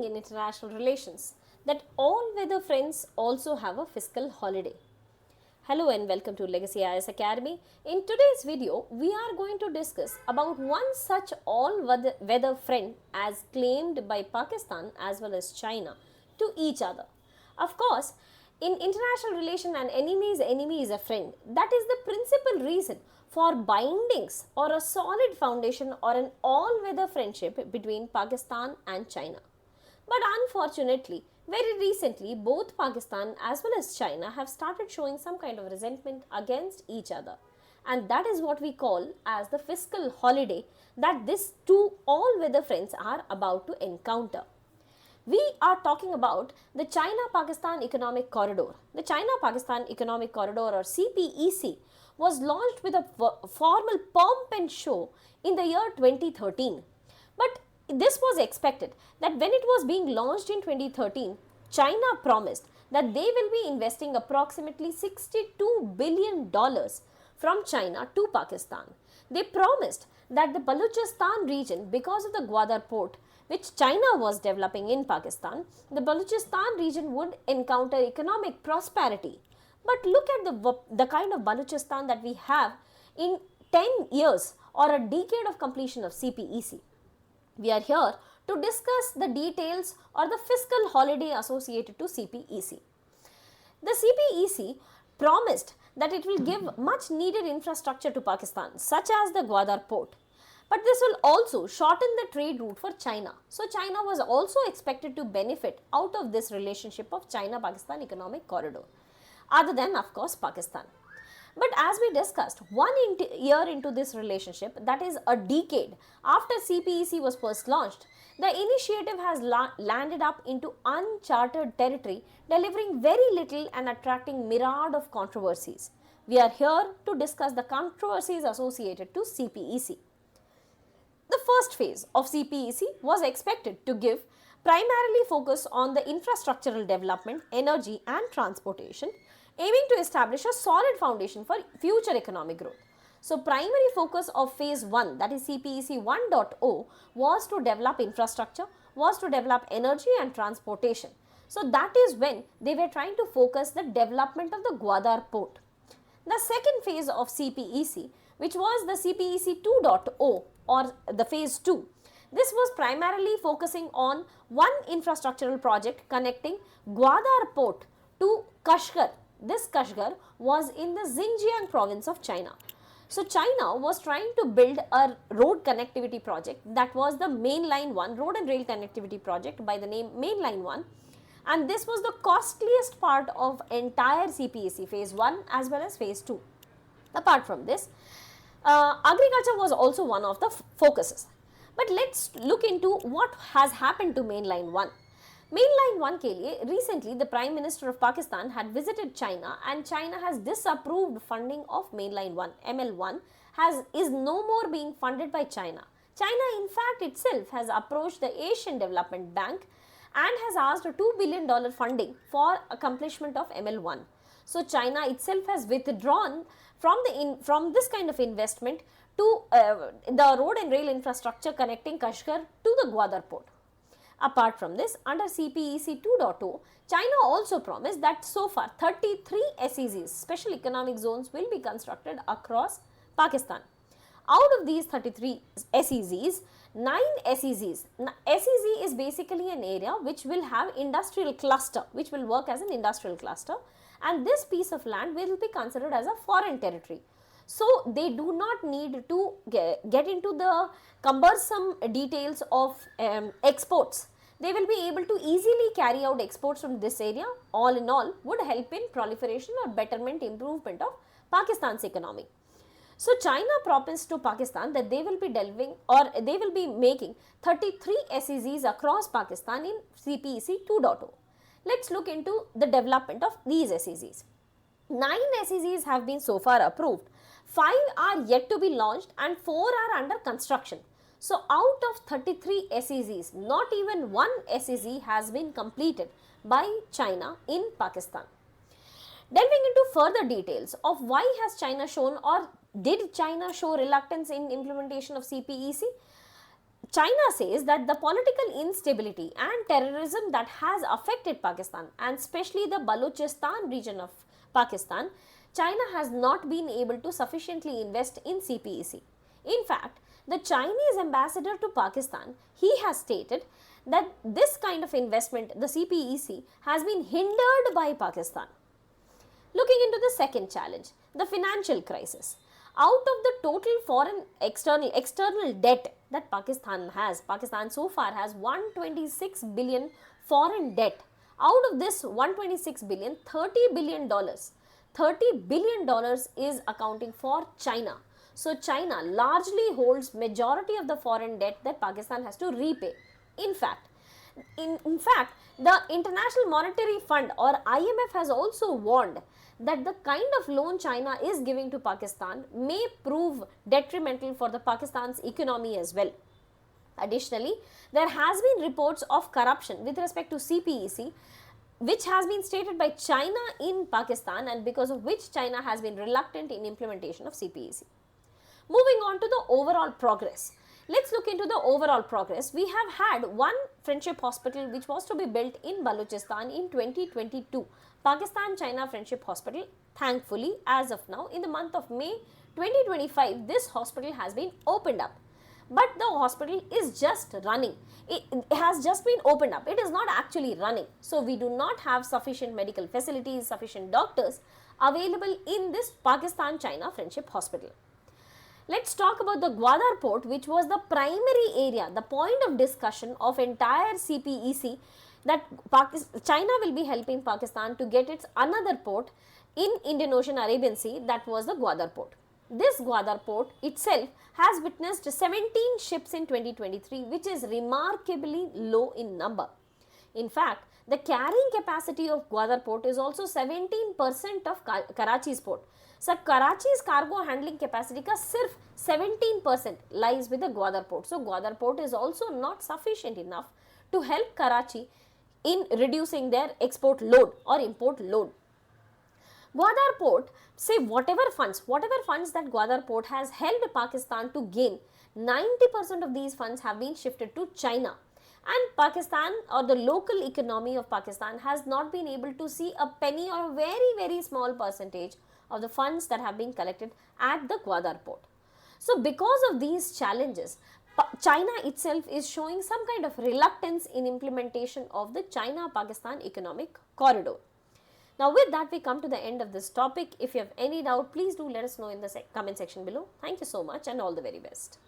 in international relations that all weather friends also have a fiscal holiday. Hello and welcome to Legacy IS Academy. In today's video, we are going to discuss about one such all-weather friend as claimed by Pakistan as well as China to each other. Of course, in international relation, an enemy's enemy is a friend. That is the principal reason for bindings or a solid foundation or an all-weather friendship between Pakistan and China. But unfortunately, very recently, both Pakistan as well as China have started showing some kind of resentment against each other. And that is what we call as the fiscal holiday that these two all-weather friends are about to encounter. We are talking about the China-Pakistan Economic Corridor. The China-Pakistan Economic Corridor or CPEC was launched with a formal pomp and show in the year 2013. But this was expected that when it was being launched in 2013, China promised that they will be investing approximately $62 billion from China to Pakistan. They promised that the Balochistan region, because of the Gwadar port, which China was developing in Pakistan, the Balochistan region would encounter economic prosperity. But look at the kind of Balochistan that we have in 10 years or a decade of completion of CPEC. We are here to discuss the details or the fiscal holiday associated to CPEC. The CPEC promised that it will give much needed infrastructure to Pakistan, such as the Gwadar port. But this will also shorten the trade route for China. So China was also expected to benefit out of this relationship of China-Pakistan Economic Corridor, other than of course Pakistan. But as we discussed, 1 year into this relationship, that is a decade after CPEC was first launched, the initiative has landed up into uncharted territory, delivering very little and attracting myriad of controversies. We are here to discuss the controversies associated to CPEC. The first phase of CPEC was expected to give primarily focus on the infrastructural development, energy and transportation, aiming to establish a solid foundation for future economic growth. So, primary focus of phase 1, that is CPEC 1.0, was to develop infrastructure, was to develop energy and transportation. So, that is when they were trying to focus the development of the Gwadar port. The second phase of CPEC, which was the CPEC 2.0 or the phase 2, this was primarily focusing on one infrastructural project connecting Gwadar port to Kashgar. This Kashgar was in the Xinjiang province of China. So China was trying to build a road connectivity project, that was the Mainline 1, road and rail connectivity project by the name Mainline 1. And this was the costliest part of entire CPEC phase 1 as well as phase 2. Apart from this, agriculture was also one of the focuses. But let's look into what has happened to Mainline 1. Mainline 1 के लिए recently the Prime Minister of Pakistan had visited China and China has disapproved funding of Mainline 1. ML1 is no more being funded by China. China in fact itself has approached the Asian Development Bank and has asked a $2 billion funding for accomplishment of ML1. So China itself has withdrawn from this kind of investment to the road and rail infrastructure connecting Kashgar to the Gwadar port. Apart from this, under CPEC 2.0, China also promised that so far 33 SEZs, special economic zones, will be constructed across Pakistan. Out of these 33 SEZs, 9 SEZs, SEZ is basically an area which will have industrial cluster, which will work as an industrial cluster, and this piece of land will be considered as a foreign territory. So they do not need to get into the cumbersome details of exports. They will be able to easily carry out exports from this area. All in all, would help in proliferation or betterment, improvement of Pakistan's economy. So China promised to Pakistan that they will be making 33 SEZs across Pakistan in CPEC 2.0. Let's look into the development of these SEZs. 9 SEZs have been so far approved, 5 are yet to be launched and 4 are under construction. So out of 33 SEZs, not even one SEZ has been completed by China in Pakistan. Delving into further details of why has China shown or did China show reluctance in implementation of CPEC? China says that the political instability and terrorism that has affected Pakistan, and especially the Balochistan region of Pakistan, China has not been able to sufficiently invest in CPEC. In fact, the Chinese ambassador to Pakistan, he has stated that this kind of investment, the CPEC, has been hindered by Pakistan. Looking into the second challenge, the financial crisis. Out of the total foreign external debt that Pakistan so far has 126 billion foreign debt. Out of this 126 billion, $30 billion, $30 billion is accounting for China. So China largely holds majority of the foreign debt that Pakistan has to repay. In fact, the International Monetary Fund or IMF has also warned that the kind of loan China is giving to Pakistan may prove detrimental for the Pakistan's economy as well. Additionally, there has been reports of corruption with respect to CPEC, which has been stated by China in Pakistan, and because of which China has been reluctant in implementation of CPEC. Moving on to the overall progress. Let's look into the overall progress. We have had one friendship hospital which was to be built in Balochistan in 2022. Pakistan-China Friendship Hospital. Thankfully, as of now, in the month of May 2025, this hospital has been opened up. But the hospital is just running. It has just been opened up. It is not actually running. So, we do not have sufficient medical facilities, sufficient doctors available in this Pakistan-China Friendship Hospital. Let's talk about the Gwadar port, which was the primary area, the point of discussion of entire CPEC, that China will be helping Pakistan to get its another port in Indian Ocean Arabian Sea, that was the Gwadar port. This Gwadar port itself has witnessed 17 ships in 2023, which is remarkably low in number. In fact, the carrying capacity of Gwadar port is also 17% of Karachi's port. So, Karachi's cargo handling capacity ka sirf 17% lies with the Gwadar port. So, Gwadar port is also not sufficient enough to help Karachi in reducing their export load or import load. Gwadar port, say whatever funds that Gwadar port has helped Pakistan to gain, 90% of these funds have been shifted to China. And Pakistan, or the local economy of Pakistan, has not been able to see a penny or a very, very small percentage of the funds that have been collected at the Gwadar port. So, because of these challenges, China itself is showing some kind of reluctance in implementation of the China-Pakistan economic corridor. Now, with that, we come to the end of this topic. If you have any doubt, please do let us know in the comment section below. Thank you so much and all the very best.